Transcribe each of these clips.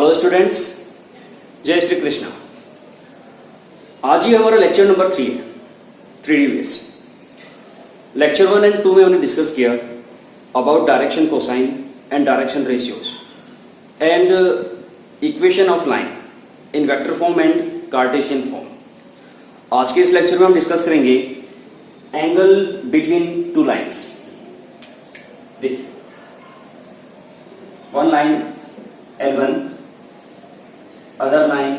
Hello students, जय श्री कृष्णा। आज ही हमारा लेक्चर नंबर 3 है, 3D बेस। लेक्चर 1 एंड 2 में हमने डिस्कस किया about direction cosine and direction ratios and equation of line in vector form and Cartesian form. आज के इस लेक्चर में हम डिस्कस करेंगे एंगल बिटवीन टू लाइन्स। देखिए, one line L1, other line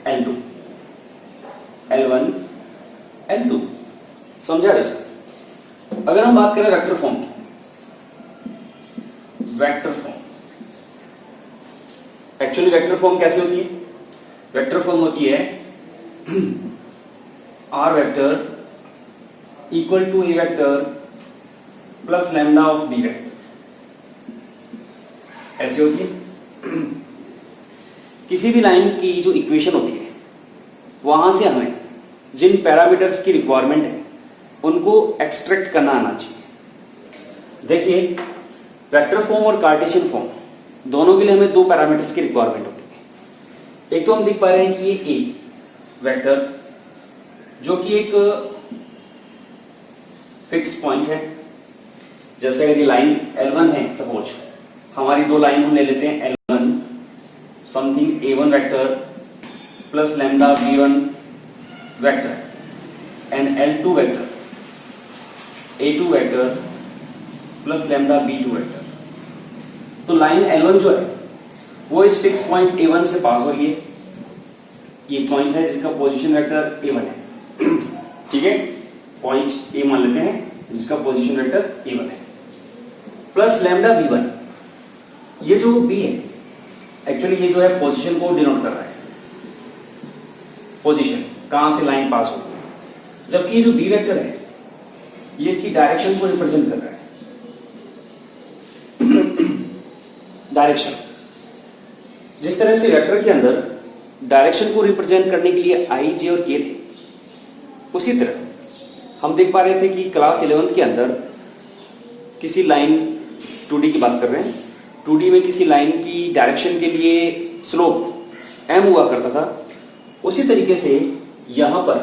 L2, L1, L2। समझा इसे? अगर हम बात करें वेक्टर फॉर्म की, vector form actually vector form कैसे होती है? वेक्टर फॉर्म होती है R vector equal to A vector plus lambda of B vector. ऐसे होती है। किसी भी लाइन की जो इक्वेशन होती है वहां से हमें जिन पैरामीटर्स की रिक्वायरमेंट है उनको एक्सट्रैक्ट करना आना चाहिए। देखिए, वेक्टर फॉर्म और कार्टेशियन फॉर्म दोनों के लिए हमें दो पैरामीटर्स की रिक्वायरमेंट होती है। एक तो हम देख पा रहे हैं कि ये ए वेक्टर जो कि एक फिक्स पॉइंट है। जैसे अगर ये लाइन L1 है, सपोज हमारी दो लाइन हम ले लेते हैं L1 something A1 vector plus lambda B1 vector and L2 vector A2 vector plus lambda B2 vector. तो लाइन L1 जो है वो इस फिक्स पॉइंट A1 से पास हो रही है। ये पॉइंट है जिसका पोजीशन वेक्टर A1 है। ठीक है, पॉइंट A मान लेते हैं जिसका पोजीशन वेक्टर A1 है प्लस लैम्डा B1। ये जो B है एक्चुअली ये जो है पोजीशन को डिनोट कर रहा है, पोजीशन कहां से लाइन पास होती है। जबकि ये जो B वेक्टर है ये इसकी डायरेक्शन को रिप्रेजेंट कर रहा है। डायरेक्शन, जिस तरह से वेक्टर के अंदर डायरेक्शन को रिप्रेजेंट करने के लिए I, J और K थे, उसी तरह हम देख पा रहे थे कि क्लास 11th के अंदर किसी लाइन 2D की बात कर रहे हैं, 2D में किसी लाइन की डायरेक्शन के लिए स्लोप m हुआ करता था। उसी तरीके से यहाँ पर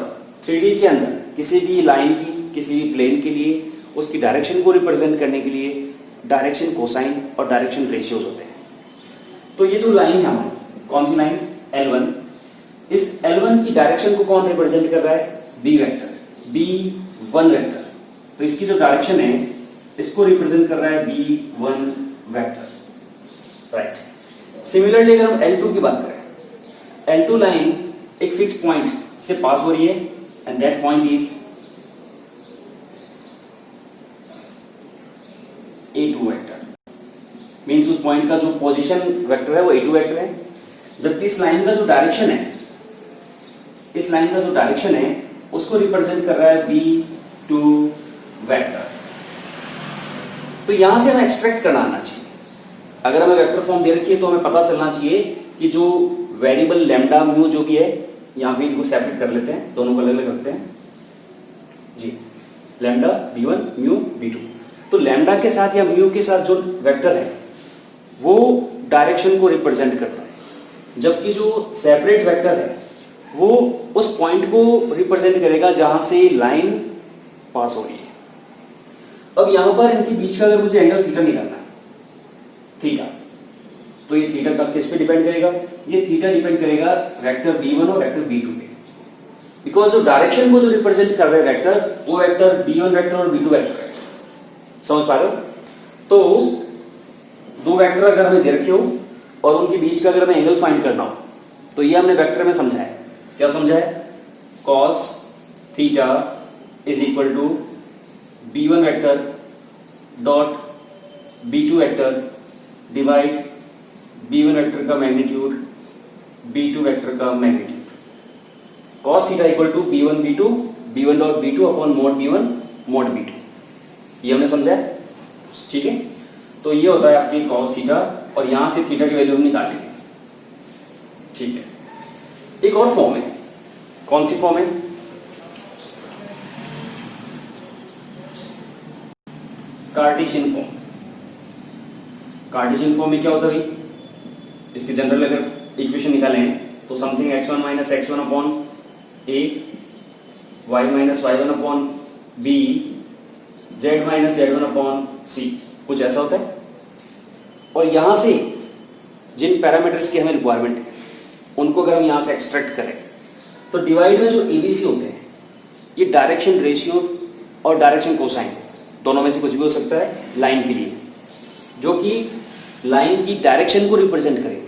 3D के अंदर किसी भी लाइन की, किसी भी प्लेन के लिए उसकी डायरेक्शन को रिप्रेजेंट करने के लिए डायरेक्शन कोसाइन और डायरेक्शन रेशियोज होते हैं। तो ये जो लाइन है हमारी, कौन सी लाइन? L1। इस L1 की डायरेक्शन को कौन रिप्रेजेंट कर रहा है? B vector, B1 vector. तो इसकी जो डायरेक्शन है इसको रिप्रेजेंट कर रहा है B1 वेक्टर, राइट। सिमिलरली अगर हम L2 की बात करें, L2 लाइन एक फिक्स पॉइंट से पास हो रही है and that point is A2 vector. Means उस पॉइंट का जो पोजीशन वेक्टर है वो A2 वेक्टर है। जबकि इस लाइन का जो डायरेक्शन है, इस लाइन का जो डायरेक्शन है उसको रिप्रेजेंट कर रहा है B2 वेक्टर। तो यहां से हमें एक्सट्रैक्ट करना आना चाहिए। अगर हमें वेक्टर फॉर्म दे रखी है तो हमें पता चलना चाहिए कि जो वेरिएबल लैम्डा म्यू जो भी है, यहां पे इनको सेपरेट कर लेते हैं, दोनों को अलग अलग रखते हैं जी। Lambda B1 mu B2। तो लैम्डा के साथ या म्यू के साथ जो वेक्टर है वो डायरेक्शन को रिप्रेजेंट करता है, जबकि जो सेपरेट वेक्टर है वो उस पॉइंट को रिप्रेजेंट करेगा जहां से लाइन पास हो रही है। अब यहां पर इनके बीच का अगर मुझे एंगल थीटा निकालना है, थीटा, तो ये थीटा का किस पे डिपेंड करेगा? ये थीटा डिपेंड करेगा वेक्टर B1 और वेक्टर B2 पे। बिकॉज जो डायरेक्शन को जो रिप्रेजेंट कर रहे हैं वेक्टर, वो वेक्टर B1 वेक्टर और B2 वेक्टर है। समझ पा रहे हो? तो दो वेक्टर अगर हमें दे रखे हो और उनके बीच का अगर हमें एंगल फाइंड करना हो तो ये हमने वेक्टर में समझा है। क्या समझा है? cos theta is equal to B1 vector dot B2 vector divide B1 vector का मैग्नीट्यूड B2 वेक्टर का magnitude. cos theta equal to B1 B2, B1 डॉट B2 upon mod B1 mod B2। ये हमने समझा है, ठीक है। तो ये होता है आपकी cos थीटा और यहां से थीटा की वैल्यू हम निकाल लेंगे, ठीक है। एक और फॉर्म है, कौन सी फॉर्म है? Cartesian form. कार्टेशियन फॉर्म में क्या होता है भाई? इसकी जनरल अगर इक्वेशन निकालें तो something x1 minus x1 upon A, y minus y1 upon B, z minus z1 upon C, कुछ ऐसा होता है। और यहां से जिन पैरामीटर्स की हमें रिक्वायरमेंट है उनको अगर हम यहां से एक्सट्रैक्ट करें तो डिवाइड में जो एबीसी होते हैं ये डायरेक्शन रेशियो और डायरेक्शन कोसाइन दोनों में से कुछ भी हो सकता है लाइन के लिए, जो कि लाइन की डायरेक्शन को रिप्रेजेंट करेंगे।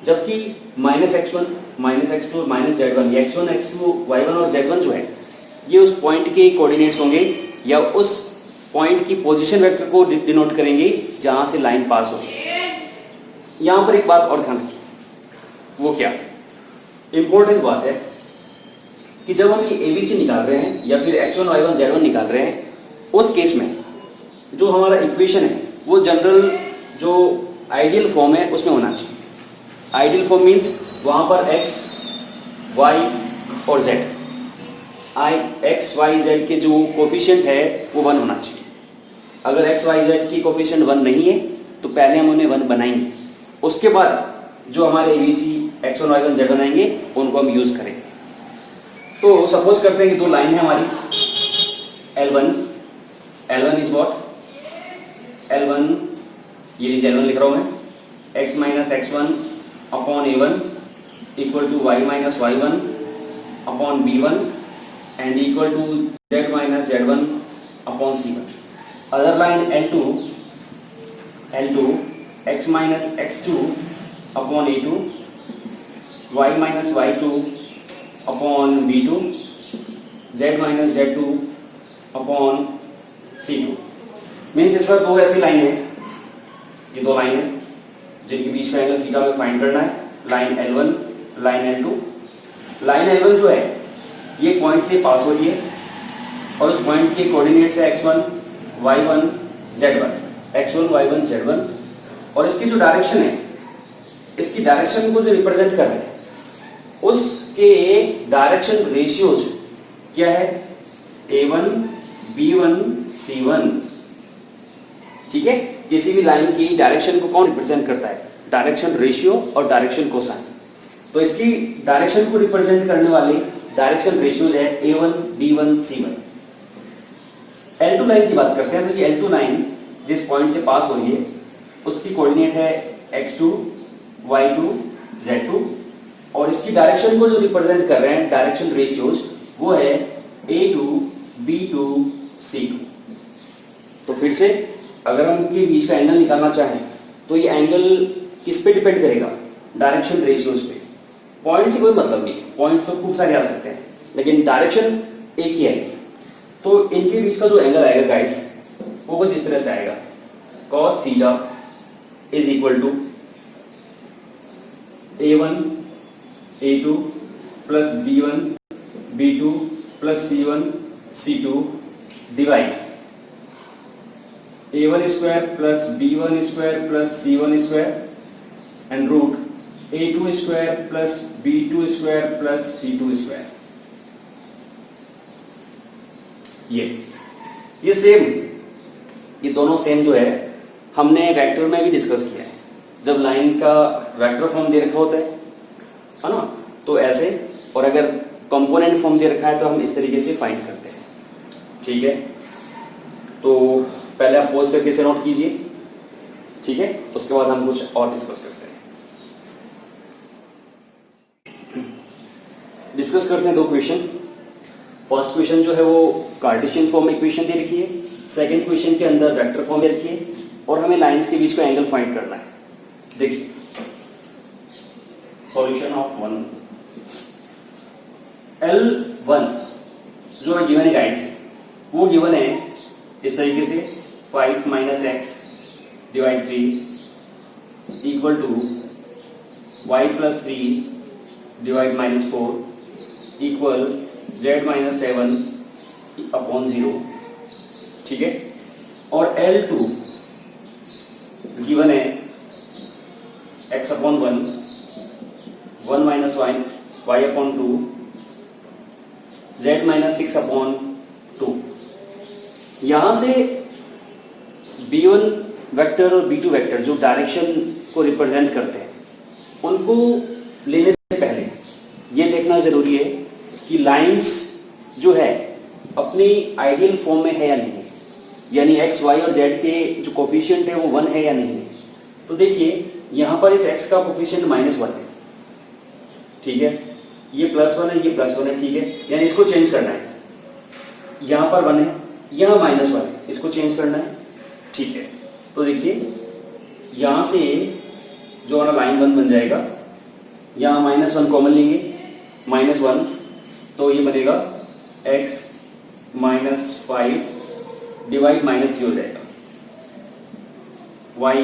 जबकि minus x1 minus x2 minus z1, ये x1 x2 y1 और z1 जो है ये उस पॉइंट के कोऑर्डिनेट्स होंगे या उस पॉइंट की पोजीशन वेक्टर को डिनोट करेंगे जहां से लाइन पास होगी। यहां पर एक बात और ध्यान रखिए, वो क्या इंपॉर्टेंट बात है कि जब हम ये एबीसी निकाल रहे हैं या फिर x1 y1 z1 निकाल रहे हैं, उस केस में जो हमारा इक्वेशन है वो जनरल जो आइडियल फॉर्म है उसमें होना चाहिए। आइडियल फॉर्म मीन्स वहां पर x y और z, x y z के जो कोफिशिएंट है वो 1 होना चाहिए। अगर x y z की कोफिशिएंट 1 नहीं है तो पहले हम उन्हें 1 बनाएंगे, उसके बाद जो हमारे एबीसी x1 y1 z1 आएंगे उनको हम यूज करेंगे। तो सपोज करते हैं कि दो लाइन है हमारी L1 इज व्हाट, L1 ये लीजिए L1 लिख रहा हूं मैं, x minus x1 upon a1 equal to y minus y1 upon b1 and equal to z minus z1 upon c1। Other line L2 x minus x2 upon a2 y minus y2 upon b2 z minus z2 upon c2। Means इस पर दो ऐसी line है, ये दो line है जिनके बीच का एंगल थीटा में फाइंड करना है। Line L1 line L2। Line L1 जो है ये पॉइंट से पास हो रही है और उस पॉइंट के कोऑर्डिनेट्स है x1 y1 z1, x1 y1 z1, और इसकी जो डायरेक्शन है, इसकी डायरेक्शन को जो रिप्रेजेंट कर रहे हैं उसके डायरेक्शन रेशियोज क्या है, a1 b1 c1। ठीक है, किसी भी लाइन की डायरेक्शन को कौन रिप्रेजेंट करता है, डायरेक्शन रेशियो और डायरेक्शन कोसाइन। तो इसकी डायरेक्शन को रिप्रेजेंट करने वाले डायरेक्शन रेशियोज है a1 b1 c1। L2 line की बात करते हैं तो ये L2 लाइन जिस पॉइंट से पास हो रही है उसकी कोऑर्डिनेट है x2 y2 z2, और इसकी डायरेक्शन को जो रिप्रेजेंट कर रहे हैं डायरेक्शन रेशियोज वो है a2 b2 c2। तो फिर से अगर हम इनके बीच का एंगल निकालना चाहें तो ये एंगल किस पे डिपेंड करेगा, डायरेक्शन रेशियोज पे। पॉइंट से कोई मतलब नहीं, पॉइंट्स तो खूब सारे आ सकते हैं लेकिन डायरेक्शन एक ही आएगी। तो इनके बीच का जो एंगल आएगा गाइस वो कुछ इस तरह से आएगा, cos theta is equal to a1 a2 plus b1 b2 plus c1 c2 divide a1 square plus b1 square plus c1 square and root a2 square plus b2 square plus c2 square. ये same, ये दोनों same जो है हमने vector में भी discuss किया है। जब लाइन का वेक्टर फॉर्म दे रखा होता है ना, तो ऐसे, और अगर कंपोनेंट फॉर्म दे रखा है तो हम इस तरीके से फाइंड करते हैं। ठीक है, तो पहले आप पॉज करके इसे नोट कीजिए, ठीक है, उसके बाद हम कुछ और डिस्कस करते हैं। डिस्कस करते हैं दो क्वेश्चन। फर्स्ट क्वेश्चन जो है वो कार्टेशियन फॉर्म में इक्वेशन दे रखी है, सेकंड क्वेश्चन के अंदर वेक्टर फॉर्म दे रखी है और हमें लाइंस के बीच का एंगल फाइंड करना है। देखिए सॉल्यूशन ऑफ वन, L1 जो है गिवन है गाइस, वो गिवन है इस तरीके से 5 minus x divide 3 equal to y plus 3 divide minus 4 equal z minus 7 upon 0। ठीक है, और L2 गिवन है x upon 1 minus y upon 2 z minus 6 upon 2। यहां से b1 वेक्टर और b2 वेक्टर जो डायरेक्शन को रिप्रेजेंट करते हैं उनको लेने से पहले ये देखना ज़रूरी है कि लाइंस जो है अपनी आइडियल फॉर्म में है या नहीं, यानी एक्स वाई और जेड के जो कोफिशिएंट है वो 1 है या नहीं है। तो देखिए यहाँ पर इस एक्स का कोफिशिएंट -1 है, ठीक है, ये +1 है, ये +1 है, ठीक है, यानी इसको चेंज करना है। यहाँ पर 1 है, यहाँ -1 है, इसको चेंज करना है, ठीक है। तो देखिए यहाँ से जो हमारा लाइन 1 बन जाएगा, यहाँ -1 कॉमन लेंगे, -1, तो ये बनेगा x -5 डिवाइड -3 हो जाएगा, y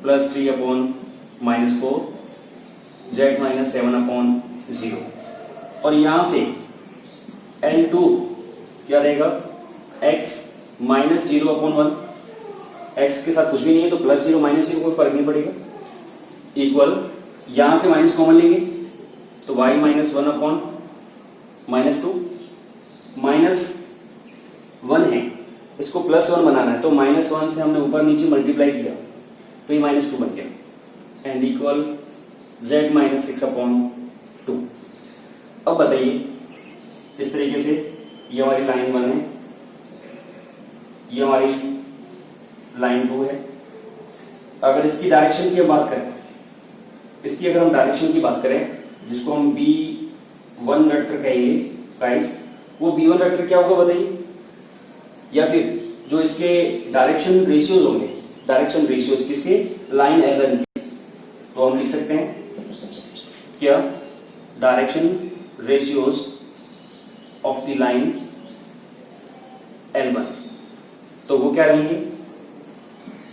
+3 अपॉन -4, z -7/0। और यहाँ से L2 क्या रहेगा, x -0/1, x के साथ कुछ भी नहीं है तो +0 -0 कोई फर्क नहीं पड़ेगा, इक्वल यहाँ से माइनस कॉमन लेंगे तो y -1/-2, -1 है, इसको +1 बनाना है तो -1 से हमने ऊपर नीचे मल्टीप्लाई किया तो ये -2 बन गया, एंड इक्वल z -6/2। अब बताइए इस तरीके से ये हमारी लाइन 1 है, ये हमारी लाइन 2 है। अगर इसकी डायरेक्शन की बात करें, इसकी अगर हम डायरेक्शन की बात करें जिसको हम B1 वेक्टर कहेंगे गाइस, वो B1 वेक्टर क्या होगा बताइए, या फिर जो इसके डायरेक्शन रेशियोज होंगे, डायरेक्शन रेशियोज किसके, लाइन L1 के, तो हम लिख सकते हैं क्या, direction ratios of the line L1, तो वो क्या रहेंगे,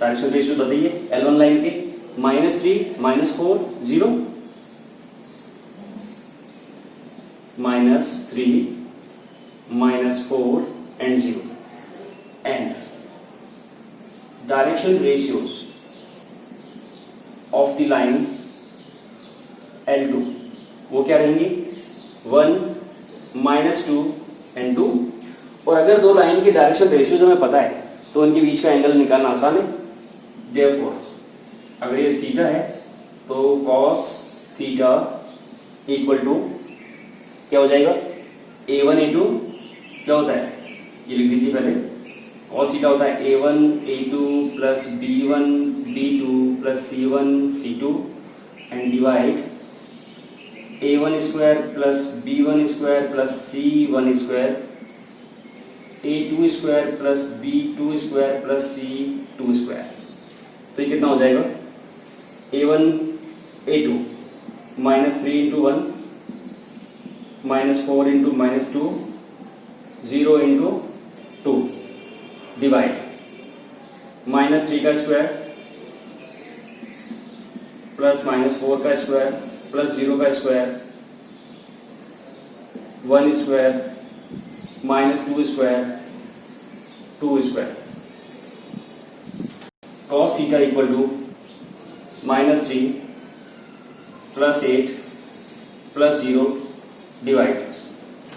डायरेक्शन रेशियो बताइए L1 लाइन के, -3, -4, 0, -3, -4 and 0, and direction ratios of the line L2 वो क्या रहेंगे, 1, -2 and 2। और अगर दो लाइन की डायरेक्शन रेशियोज हमें पता है तो उनके बीच का एंगल निकालना आसान है। देयरफॉर अगर ये थीटा है तो cos थीटा इक्वल टू क्या हो जाएगा, A1 A2 क्या होता है, ये लिख दीजिए पहले, cos थीटा होता है A1 A2 plus B1 B2 plus C1 C2 and divide A1 square plus B1 square plus C1 square A2 square plus B2 square plus C2 square. तो ये कितना हो जाएगा, A1 A2 -3 × 1 -4 × -2 0 × 2 डिवाइड -3 का square plus -4 का square plus 0 का square 1 square -2 square 2 square. cos theta equal to -3 plus 8 plus 0 divide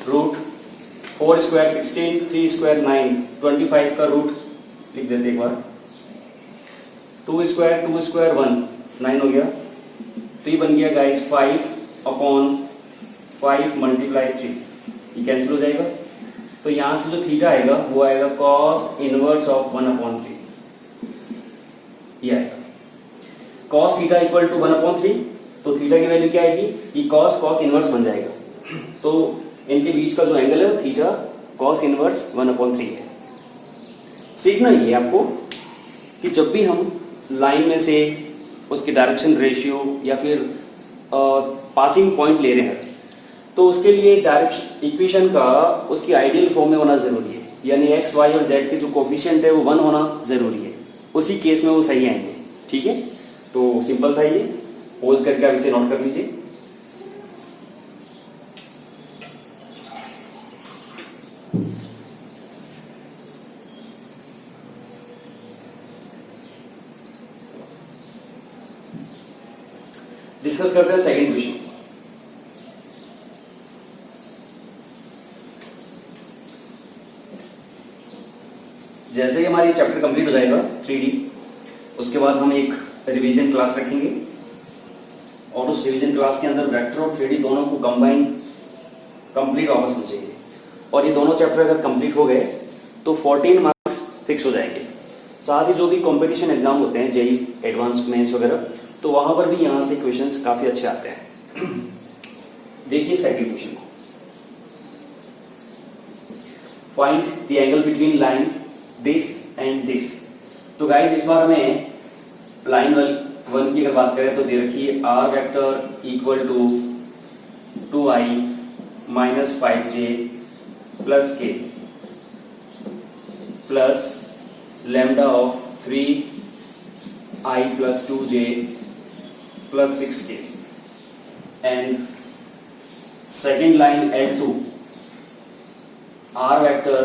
√4 square 16, 3 square 9, 25 का root लिख देते एक बार, 2 स्क्वायर 1 9 हो गया, तो ये बन गया गाइस 5/5 मल्टीप्लाई 3, ये कैंसिल हो जाएगा। तो यहाँ से जो थीटा आएगा वो आएगा cos इनवर्स ऑफ 1/3, ये आएगा cos थीटा इक्वल टू 1/3, तो थीटा की वैल्यू क्या आएगी, ये cos इनवर्स बन जाएगा। तो इनके बीच का जो एंगल है वो थीटा cos इनवर्स 1/3 है। सीखना ये आपको कि जब भी हम लाइन में से उसकी डायरेक्शन रेशियो या फिर पासिंग पॉइंट ले रहे हैं तो उसके लिए डायरेक्शन इक्वेशन का उसकी आइडियल फॉर्म में होना जरूरी है, यानी एक्स वाई और जेड के जो कोफिशिएंट है वो 1 होना जरूरी है, उसी केस में वो सही आएंगे। ठीक है, तो सिंपल था ये, पोज करके आप इसे नोट कर लीजिए। डिस्कस करते हैं सेकंड क्वेश्चन। जैसे ही हमारी चैप्टर कंप्लीट हो जाएगा 3D, उसके बाद हम एक रिवीजन क्लास रखेंगे ऑफ रिवीजन क्लास के अंदर वेक्टर और 3D दोनों को कंबाइन कंप्लीट वापस हो चाहिए, और ये दोनों चैप्टर अगर कंप्लीट हो गए तो 14 मार्क्स फिक्स हो जाएंगे। साथ ही जो भी कंपटीशन एग्जाम होते हैं जेई एडवांस मेंस वगैरह, तो वहां पर भी यहाँ से क्वेश्चंस काफी अच्छे आते हैं। देखिए सेकंड क्वेश्चन को, find the angle between line this and this. तो गाइस इस बार में लाइन वन की अगर बात करें तो दे रखी है R vector equal to 2i minus 5j plus K plus lambda of 3i plus 2j plus 6k, and second line L2 r vector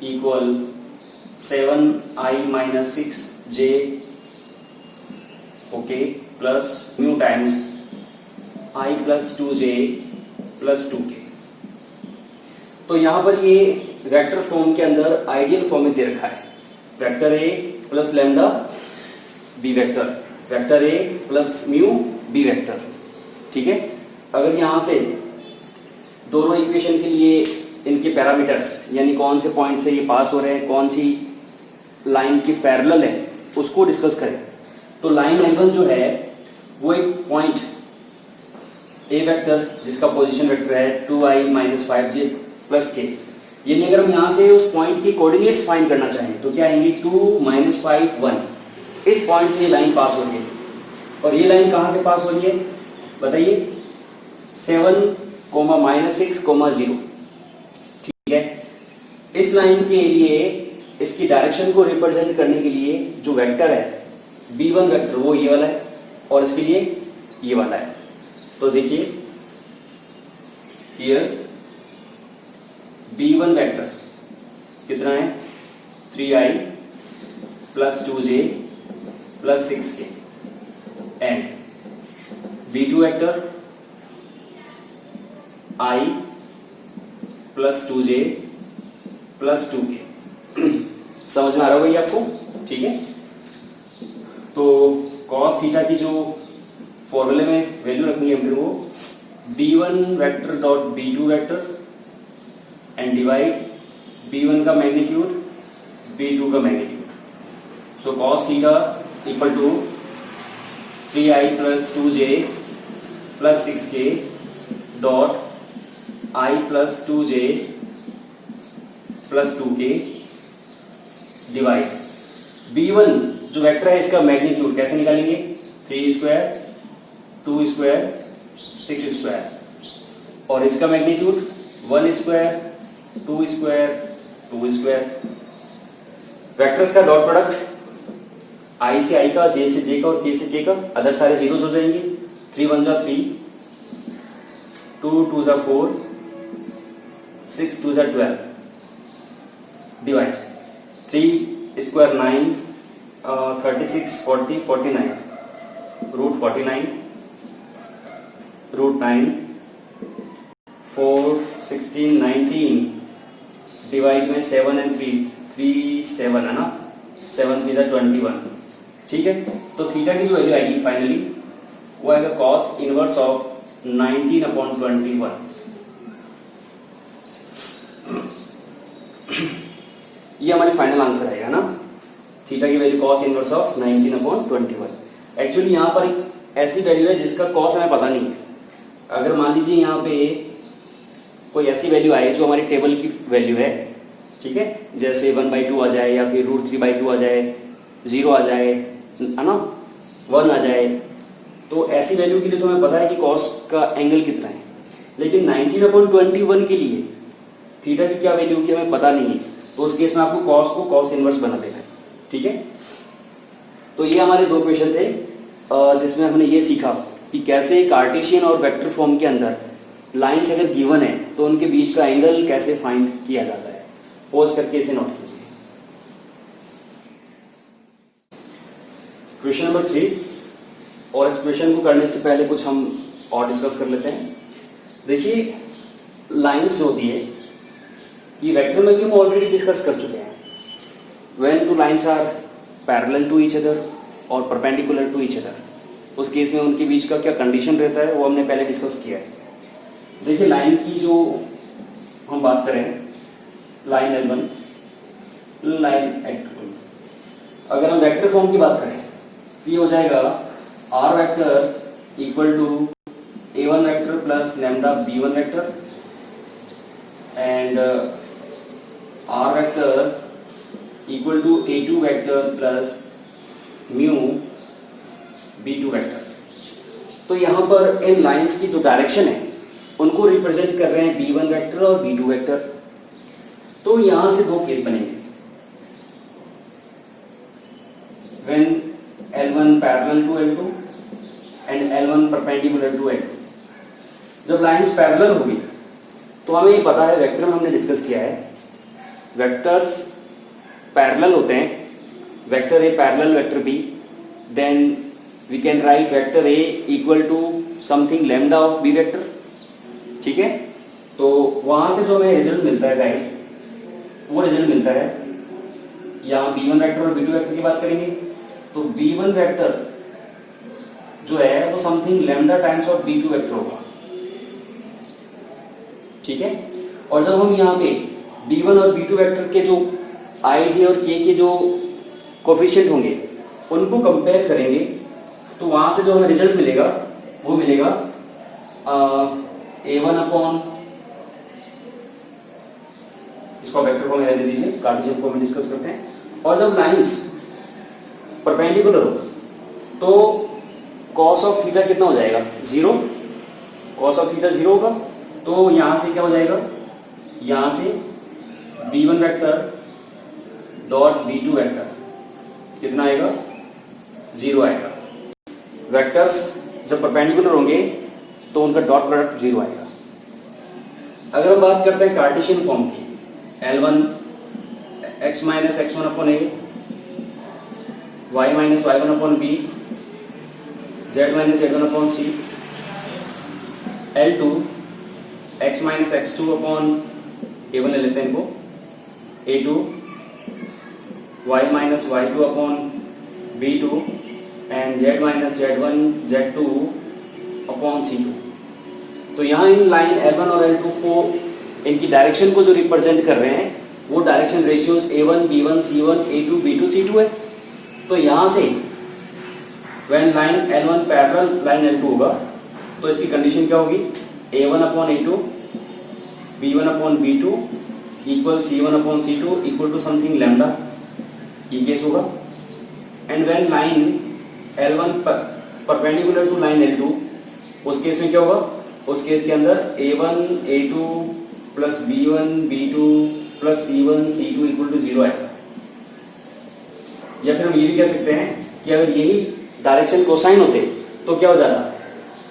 equal 7i minus 6j okay plus mu times i plus 2j plus 2k। तो यहां पर ये vector form के अंदर ideal form में दे रखा है, vector a plus lambda B vector, vector a plus mu B vector. ठीक है, अगर यहां से दोनों इक्वेशन के लिए इनके पैरामीटर्स यानी कौन से पॉइंट से ये पास हो रहे हैं, कौन सी लाइन की पैरेलल है, उसको डिस्कस करें तो लाइन L1 जो है वो एक पॉइंट ए वेक्टर जिसका पोजीशन वेक्टर है 2i माइनस 5j प्लस के, यानी अगर हम यहाँ से उस पॉइंट की कोऑर्डिनेट्स फाइंड करना चाहें तो क्या आएंगे 2 माइनस 5 1। इस पॉइंट से ये लाइन पास हो रही है, और ये लाइन कहाँ से पास हो रही है बताइए, 7 माइनस 6 0। ठीक है, इस लाइन के लिए इसकी डायरेक्शन को रिप्रेजेंट करने के लिए जो वेक्टर है b1 वेक्टर वो ये वाला है, और इसके लिए ये वाला है। तो देखिए हियर b1 वेक्टर कितना है 3i plus 2j plus 6k, and b2 vector i plus 2j plus 2k। समझ में आ रहा होगा ये आपको? ठीक है, तो cos थीटा की जो फॉर्मूले में वैल्यू रखनी है फिर वो b1 vector dot b2 vector and divide b1 का मैग्नीट्यूड b2 का magnitude. So cos theta equal to 3i plus 2j plus 6k dot i plus 2j plus 2k divide b1 जो वेक्टर है इसका magnitude कैसे निकालेंगे, 3 square 2 square 6 square, और इसका magnitude 1 square 2 square 2 square. Vectors का dot product i से i का, j से j का और k से k का, अदर सारे जीरोज हो जाएंगे। 3 1 जा 3, 2 2 जा 4, 6 2 जा 12 divide 3 square 9, 36 40 49 root 49 root 9 4 16 19 divide में 7 एंड 3 7 है ना, 7 3 जा 21। ठीक है, तो थीटा की जो वैल्यू आएगी फाइनली वो आएगा cos इनवर्स ऑफ 19/21। ये हमारी फाइनल आंसर आएगा ना, थीटा की value cos inverse of 19/21। Actually यहाँ पर एक ऐसी वैल्यू है जिसका cos हमें पता नहीं है। अगर मान लीजिए यहाँ पे कोई ऐसी वैल्यू आए जो हमारी टेबल की वैल्यू है, ठीक है, जैसे 1/2 आ जाए या फिर √3/2 आ जाए, 0 आ जाए, है ना, 1 आ जाए, तो ऐसी वैल्यू के लिए तो हमें पता है कि cos का एंगल कितना है, लेकिन 19/21 के लिए थीटा की क्या वैल्यू की हमें पता नहीं है, तो उस केस में आपको cos को cos इनवर्स बना देना है। ठीक है, तो ये हमारे दो क्वेश्चन थे जिसमें हमने ये सीखा कि कैसे कार्टेशियन और वेक्टर फॉर्म के अंदर लाइंस अगर गिवन है तो उनके बीच का एंगल कैसे फाइंड किया जाता है। पॉज करके इसे नोट कीजिए। क्वेश्चन नंबर 3, और इस क्वेश्चन को करने से पहले कुछ हम और डिस्कस कर लेते हैं। देखिए लाइंस होती है, ये वेक्टर में भी हम ऑलरेडी डिस्कस कर चुके हैं। When two lines are parallel to each other or perpendicular to each other, उस केस में उनके बीच का क्या कंडीशन रहता है वो हमने पहले डिस्कस किया है। देखिए लाइन की जो हम बात करें, लाइन L1, लाइन L2, अगर हम वेक्टर फॉर्म की बात करें तो ये हो जाएगा R vector equal to A1 vector plus lambda B1 vector and R vector equal to A2 vector plus mu B2 vector. तो यहाँ पर इन लाइंस की जो डायरेक्शन है उनको रिप्रेजेंट कर रहे हैं B1 वेक्टर और B2 वेक्टर। तो यहाँ से दो केस बनेंगे, when L1 parallel to L2 and L1 perpendicular to L2। जब लाइंस पैरेलल होगी तो हमें ये पता है, वेक्टर में हमने डिस्कस किया है, वेक्टर्स पैरेलल होते हैं, vector A parallel vector B, then we can write vector A equal to something lambda of B vector. ठीक है, तो वहां से जो हमें रिजल्ट मिलता है गाइस, वो रिजल्ट मिलता है, यहाँ B1 वेक्टर और B2 वेक्टर की बात करेंगे तो B1 वेक्टर जो है वो something lambda times of B2 vector होगा। ठीक है, और जब हम यहाँ पे B1 और B2 वेक्टर के जो I, J और K के जो कोफिशिएंट होंगे उनको कंपेयर करेंगे तो वहां से जो हमें रिजल्ट मिलेगा वो मिलेगा A1 अपॉन, इसको वेक्टर फॉर्म में रहने दीजिए, कार्टेशियन फॉर्म में डिस्कस करते हैं। और जब लाइंस परपेंडिकुलर हो तो cos ऑफ थीटा कितना हो जाएगा, 0, cos ऑफ थीटा 0 होगा। तो यहां से क्या हो जाएगा, यहां से B1 vector dot B2 vector कितना आएगा, 0 आएगा। वेक्टर्स जब परपेंडिकुलर होंगे तो उनका डॉट प्रोडक्ट 0 आएगा। अगर हम बात करते हैं कार्टेशियन फॉर्म की, L1 x minus x1 upon a, y minus y1 upon b, z minus z1 upon c, L2 x minus x2 upon a1 ले लेते हैं इनको, a2 y minus y2 upon b2 and z minus z1 z2 upon c2। तो यहाँ in line L1 और L2 को, इनकी direction को जो रिप्रेजेंट कर रहे हैं वो direction ratios A1 B1 C1 A2 B2 C2 है। तो यहाँ से when line L1 parallel line L2 होगा तो इसकी कंडीशन क्या होगी, A1 upon A2 B1 upon B2 equal C1 upon C2 equal to something lambda, ये केस होगा। And when line L1 perpendicular to line L2, उस केस में क्या होगा, उस केस के अंदर A1 A2 plus B1 B2 plus C1 C2 equal to 0 आएगा। या फिर हम ये भी कह सकते हैं कि अगर यही डायरेक्शन कोसाइन होते तो क्या हो जाता,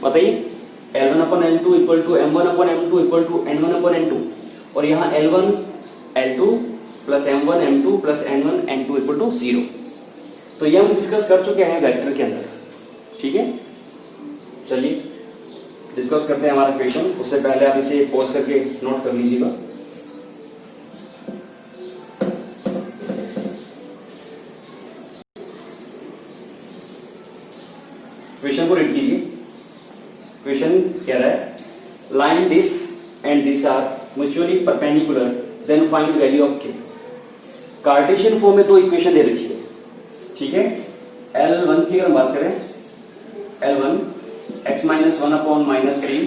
बताइए, L1 upon L2 equal to M1 upon M2 equal to N1 upon N2, और यहाँ L1 L2 plus M1 M2 plus N1 N2 equal to 0। तो ये हम डिस्कस कर चुके हैं वेक्टर के अंदर। ठीक है, चलिए डिस्कस करते हैं हमारा क्वेश्चन। उससे पहले आप इसे पॉज करके नोट कर लीजिएगा। क्वेश्चन को रीड कीजिए। क्वेश्चन कह रहा है, line this and this are mutually perpendicular, then find value of k। Cartesian form में दो इक्वेशन दे रखी है। ठीक है, L1 की अगर हम बात करें, L1 x minus 1 upon minus 3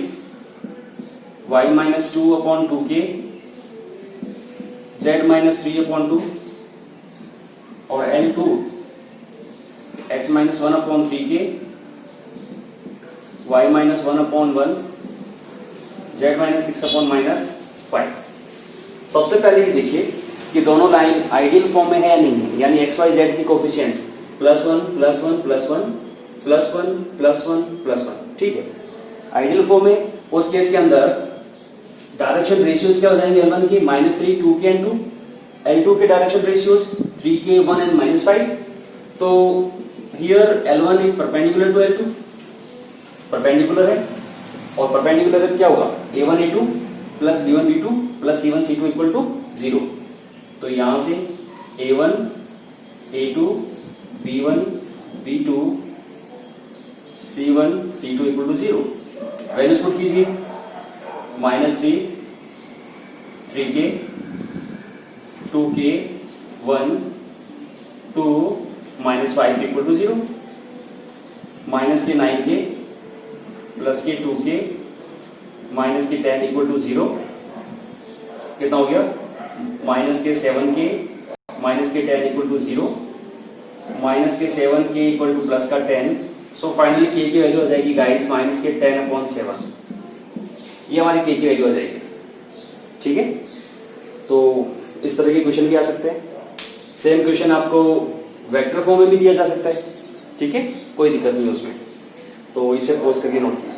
y minus 2 upon 2k z minus 3 upon 2, और L2 x minus 1 upon 3k y minus 1 upon 1 z minus 6 upon minus 5। सबसे पहले ये देखिए कि दोनों लाइन आइडियल फॉर्म में है या नहीं है, यानी x y z की कोफिशिएंट +1 +1 +1 +1 +1 +1। ठीक है, आइडियल फॉर्म में उस केस के अंदर डायरेक्शन रेशियोज क्या हो जाएंगे, L1 की -3 2k एंड 2, L2 के डायरेक्शन रेशियोज 3k 1 एंड -5। तो here L1 is perpendicular to L2, perpendicular है, और परपेंडिकुलर है क्या होगा, A1 A2 plus B1 B2 plus C1 C2 equal to 0। तो यहां से A1 A2 B1 B2 C1 C2 equal to 0। Values put कीजिए, -3 3k 2k 1 2 -5 इक्वल टू 0, -के 9k प्लस के 2k -के 10 इक्वल टू 0। कितना हो गया? -के 7k -के 10 इक्वल टू 0, -के 7k इक्वल टू प्लस का 10। सो फाइनली k की वैल्यू हो जाएगी गाइस -के 10/7। ये हमारी k की वैल्यू हो जाएगी। ठीक है, तो इस तरह के क्वेश्चन भी आ सकते हैं। सेम क्वेश्चन आपको वेक्टर फॉर्म में भी दिया जा सकता है। ठीक है, कोई दिक्कत नहीं है उसमें, तो इसे पोज करके नोट कीजिए।